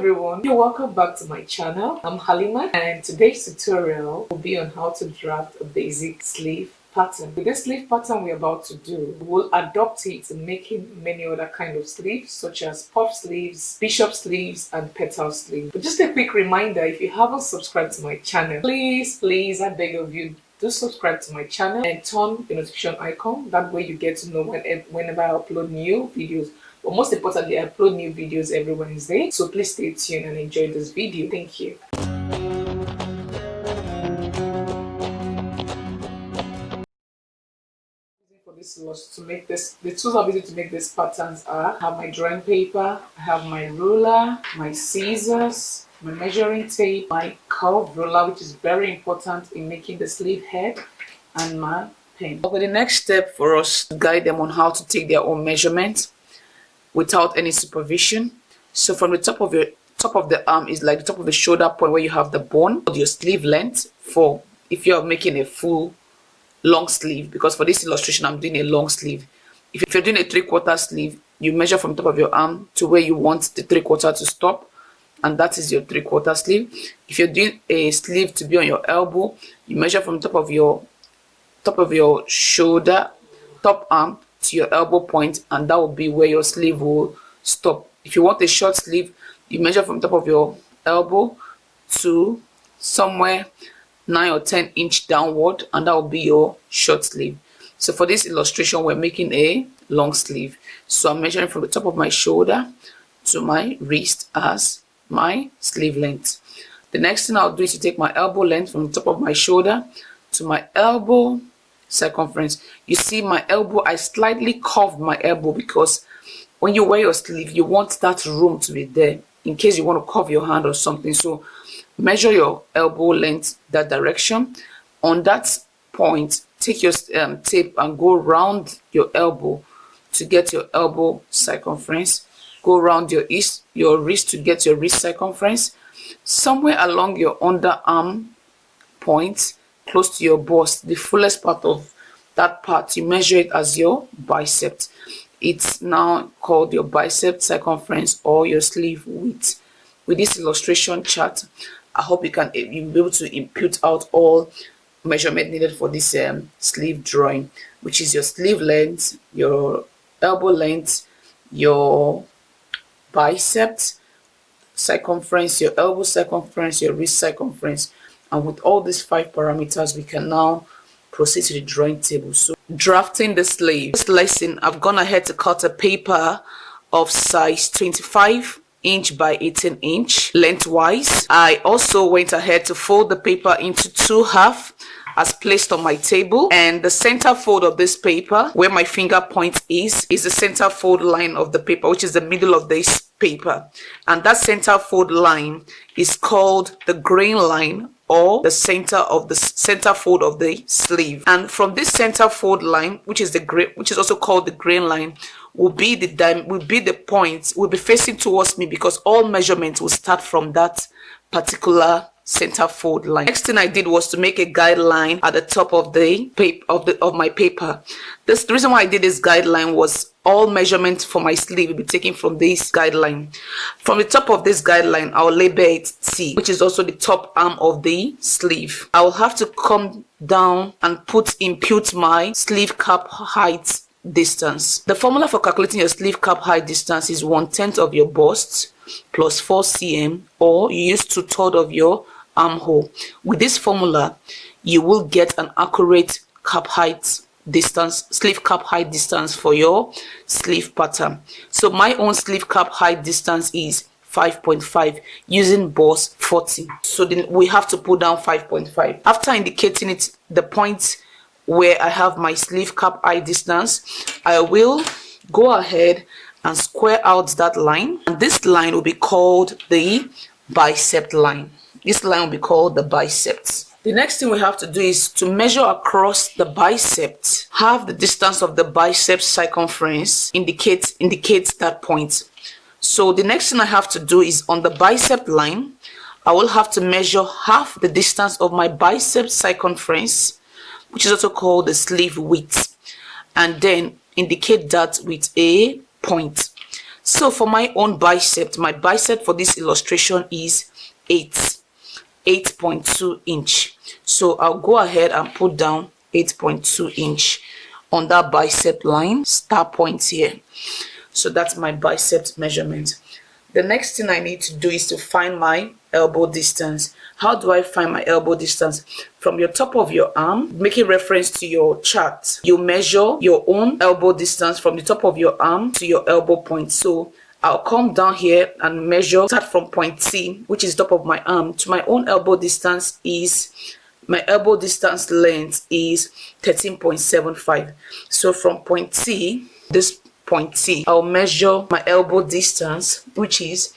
everyone, you're welcome back to my channel. I'm Halima and today's tutorial will be on how to draft a basic sleeve pattern. With this sleeve pattern we're about to do, we'll adopt it in making many other kind of sleeves such as puff sleeves, bishop sleeves and petal sleeves. But just a quick reminder, if you haven't subscribed to my channel, please I beg of you, do subscribe to my channel and turn the notification icon. That way you get to know whenever I upload new videos. But most importantly, I upload new videos every Wednesday. So please stay tuned and enjoy this video. Thank you. For this to make this, the tools I'm using to make these patterns are: I have my drawing paper, I have my ruler, my scissors, my measuring tape, my curved ruler, which is very important in making the sleeve head, and my pen. Okay, the next step for us to guide them on how to take their own measurements without any supervision. So from the top of the arm is like the top of the shoulder point where you have the bone of your sleeve length for if you're making a full long sleeve, because for this illustration I'm doing a long sleeve. If you're doing a 3/4 sleeve, you measure from the top of your arm to where you want the 3/4 to stop, and that is your 3/4 sleeve. If you're doing a sleeve to be on your elbow, you measure from the top of your shoulder, top arm to your elbow point, and that will be where your sleeve will stop. If you want a short sleeve, you measure from top of your elbow to somewhere 9 or 10 inch downward, and that will be your short sleeve. So for this illustration we're making a long sleeve, so I'm measuring from the top of my shoulder to my wrist as my sleeve length. The next thing I'll do is to take my elbow length from the top of my shoulder to my elbow circumference. You see my elbow, I slightly curved my elbow because when you wear your sleeve you want that room to be there in case you want to curve your hand or something. So measure your elbow length that direction. On that point, take your tape and go around your elbow to get your elbow circumference. Go around your wrist to get your wrist circumference. Somewhere along your underarm point, close to your bust, the fullest part of that part, you measure it as your bicep. It's now called your bicep circumference or your sleeve width. With this illustration chart, I hope you'll be able to input out all measurement needed for this sleeve drawing, which is your sleeve length, your elbow length, your bicep circumference, your elbow circumference, your wrist circumference. And with all these 5 parameters, we can now proceed to the drawing table. So drafting the sleeve. This lesson, I've gone ahead to cut a paper of size 25 inch by 18 inch lengthwise. I also went ahead to fold the paper into 2 halves as placed on my table, and the center fold of this paper, where my finger point is the center fold line of the paper, which is the middle of this paper, and that center fold line is called the grain line or the center fold of the sleeve. And from this center fold line, which is also called the grain line, will be the point will be facing towards me, because all measurements will start from that particular center fold line. Next thing I did was to make a guideline at the top of the my paper. The reason why I did this guideline was all measurements for my sleeve will be taken from this guideline. From the top of this guideline, I'll label it T, which is also the top arm of the sleeve. I will have to come down and input my sleeve cap height distance. The formula for calculating your sleeve cap height distance is 1/10 of your bust plus 4 cm, or you use 2/3 of your armhole. With this formula, you will get an accurate cap height distance, sleeve cap height distance for your sleeve pattern. So my own sleeve cap height distance is 5.5 using bust 40. So then we have to put down 5.5. After indicating it, the point where I have my sleeve cap height distance, I will go ahead and square out that line, and this line will be called the bicep line. This line will be called the biceps. The next thing we have to do is to measure across the biceps. Half the distance of the bicep circumference indicates that point. So the next thing I have to do is on the bicep line, I will have to measure half the distance of my bicep circumference, which is also called the sleeve width, and then indicate that with a point. So for my own bicep, my bicep for this illustration is 8.2 inch. So I'll go ahead and put down 8.2 inch on that bicep line, start point here. So that's my bicep measurement. The next thing I need to do is to find my elbow distance. How do I find my elbow distance? From your top of your arm, making reference to your chart, you measure your own elbow distance from the top of your arm to your elbow point. So I'll come down here and measure, start from point C, which is top of my arm, to my own elbow distance is, my elbow distance length is 13.75. So from point C, this point C, I'll measure my elbow distance, which is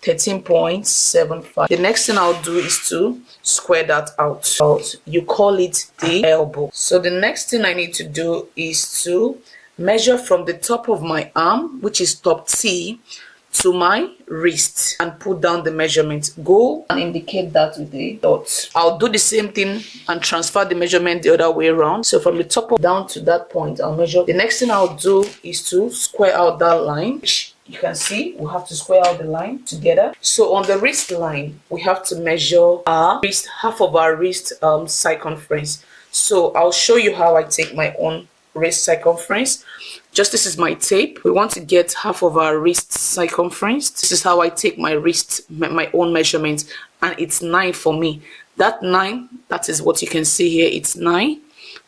13.75. The next thing I'll do is to square that out. You call it the elbow. So the next thing I need to do is to measure from the top of my arm, which is top T, to my wrist and put down the measurement. Go and indicate that with a dot. I'll do the same thing and transfer the measurement the other way around. So from the top down to that point, I'll measure. The next thing I'll do is to square out that line, which you can see we'll have to square out the line together. So on the wrist line, we have to measure our wrist, half of our wrist circumference. So I'll show you how I take my own wrist circumference. Just this is my tape. We want to get half of our wrist circumference. This is how I take my wrist, my own measurement, and it's 9 for me. That 9, that is what you can see here. It's 9.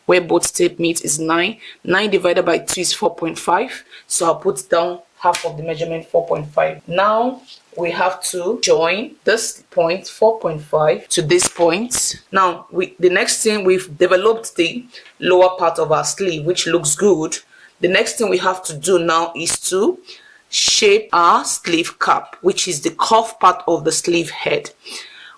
Where both tape meet is 9. 9 divided by 2 is 4.5. So I'll put down half of the measurement, 4.5. Now we have to join this point 4.5 to this point. Now the next thing, we've developed the lower part of our sleeve, which looks good. The next thing we have to do now is to shape our sleeve cap, which is the cuff part of the sleeve head.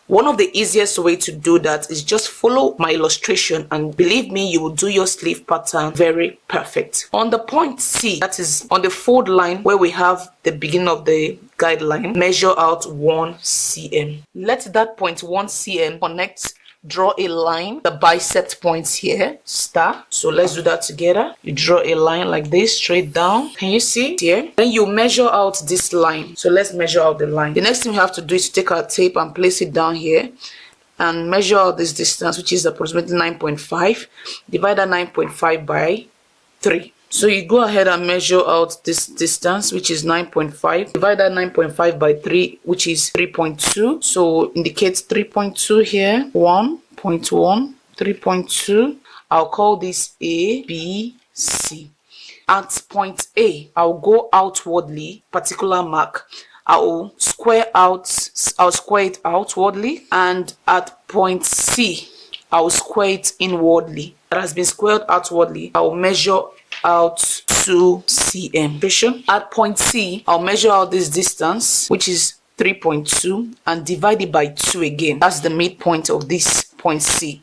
One of the easiest way to do that is just follow my illustration, and believe me, you will do your sleeve pattern very perfect. On the point C, that is on the fold line where we have the beginning of the guideline, measure out 1 cm. Let that point 1 cm connect. Draw a line, the bicep points here, start. So let's do that together. You draw a line like this, straight down. Can you see here? Then you measure out this line. So let's measure out the line. The next thing we have to do is to take our tape and place it down here and measure out this distance, which is approximately 9.5. Divide that 9.5 by 3. So you go ahead and measure out this distance, which is 9.5. Divide that 9.5 by 3, which is 3.2. So indicates 3.2 here. 1.1, 3.2. I'll call this A, B, C. At point A, I'll go outwardly, particular mark. I'll square it outwardly. And at point C, I'll square it inwardly. That has been squared outwardly. I'll measure out 2 cm. At point C, I'll measure out this distance, which is 3.2, and divide it by 2 again. That's the midpoint of this point C.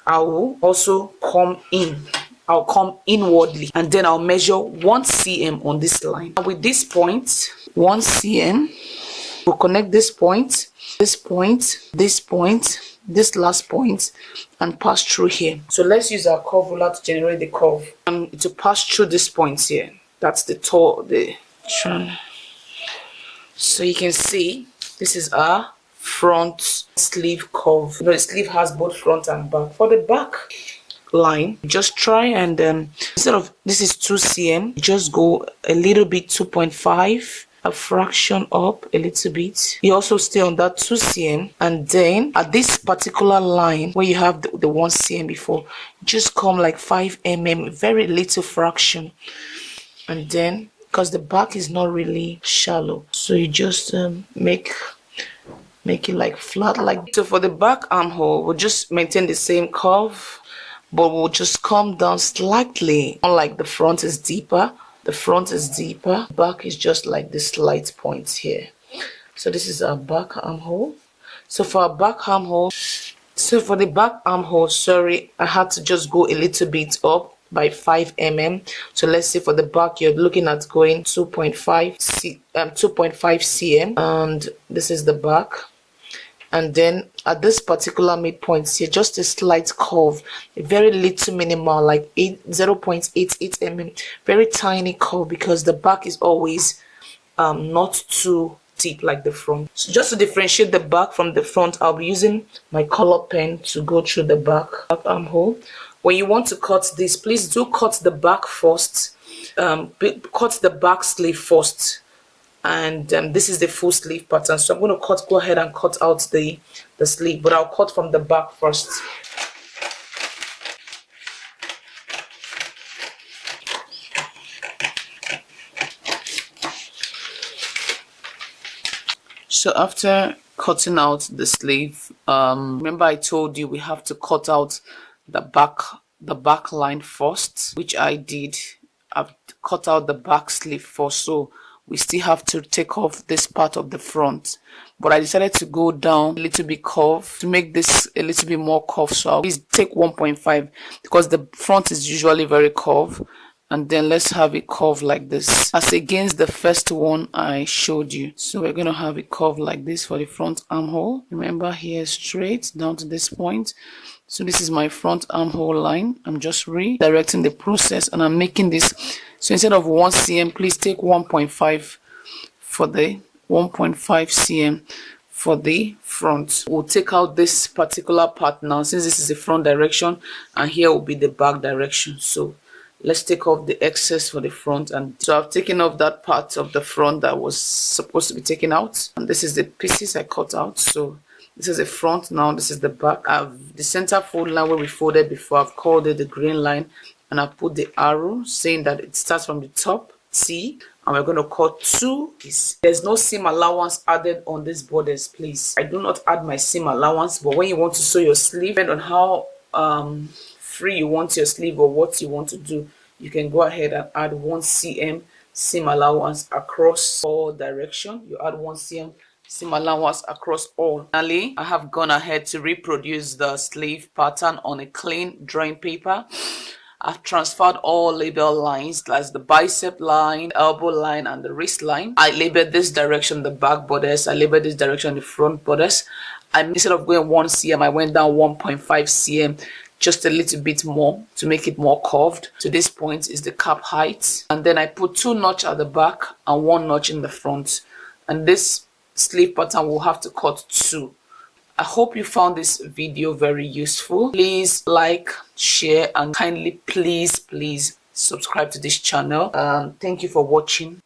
I will also come in. I'll come inwardly, and then I'll measure 1 cm on this line. And with this point, 1 cm, we'll connect this point, this point, this point, this last point, and pass through here. So let's use our curve ruler to generate the curve. To pass through this point here. That's the trunk. So you can see this is our front sleeve curve. You know, the sleeve has both front and back. For the back line, just try and instead of this is 2 cm, just go a little bit, 2.5. A fraction up a little bit. You also stay on that 2 cm, and then at this particular line where you have the 1 cm before, just come like 5 mm, very little fraction. And then because the back is not really shallow, so you just make it like flat like. So for the back armhole, we'll just maintain the same curve, but we'll just come down slightly. Unlike the front is deeper. The front is deeper, back is just like this slight point here. So this is our back armhole. So for our back armhole, for the back armhole, sorry, I had to just go a little bit up by 5 mm. So let's say for the back, you're looking at going 2.5 cm, and this is the back. And then at this particular midpoint here, just a slight curve, a very little minimal, like 0.88 mm, very tiny curve, because the back is always not too deep like the front. So just to differentiate the back from the front, I'll be using my color pen to go through the back armhole. When you want to cut this, please do cut the back first. Cut the back sleeve first, and this is the full sleeve pattern. So I'm going to go ahead and cut out the sleeve, but I'll cut from the back first. So after cutting out the sleeve, remember I told you we have to cut out the back line first, which I did. I've cut out the back sleeve first, so we still have to take off this part of the front. But I decided to go down a little bit curved to make this a little bit more curved. So I'll please take 1.5 because the front is usually very curved. And then let's have it curved like this as against the first one I showed you. So we're going to have it curved like this for the front armhole. Remember, here straight down to this point. So this is my front armhole line. I'm just redirecting the process and I'm making this. So instead of 1 cm, please take 1.5 for the 1.5 cm for the front. We'll take out this particular part now since this is the front direction and here will be the back direction. So let's take off the excess for the front. And so I've taken off that part of the front that was supposed to be taken out, and this is the pieces I cut out. So this is the front, now this is the back. I've the center fold line where we folded before, I've called it the green line, and I put the arrow saying that it starts from the top T, and we're going to cut 2 pieces. There's no seam allowance added on these borders, please. I do not add my seam allowance, but when you want to sew your sleeve, depending on how free you want your sleeve or what you want to do, you can go ahead and add 1 cm seam allowance across all direction. You add 1 cm seam allowance across all. Finally, I have gone ahead to reproduce the sleeve pattern on a clean drawing paper. I've transferred all label lines, that's the bicep line, elbow line, and the wrist line. I labeled this direction the back borders. I labeled this direction the front borders. And instead of going 1 cm, I went down 1.5 cm, just a little bit more to make it more curved. To this point is the cap height. And then I put 2 notches at the back and 1 notch in the front. And this sleeve pattern will have to cut 2. I hope you found this video very useful. Please like, share, and kindly please subscribe to this channel. Thank you for watching.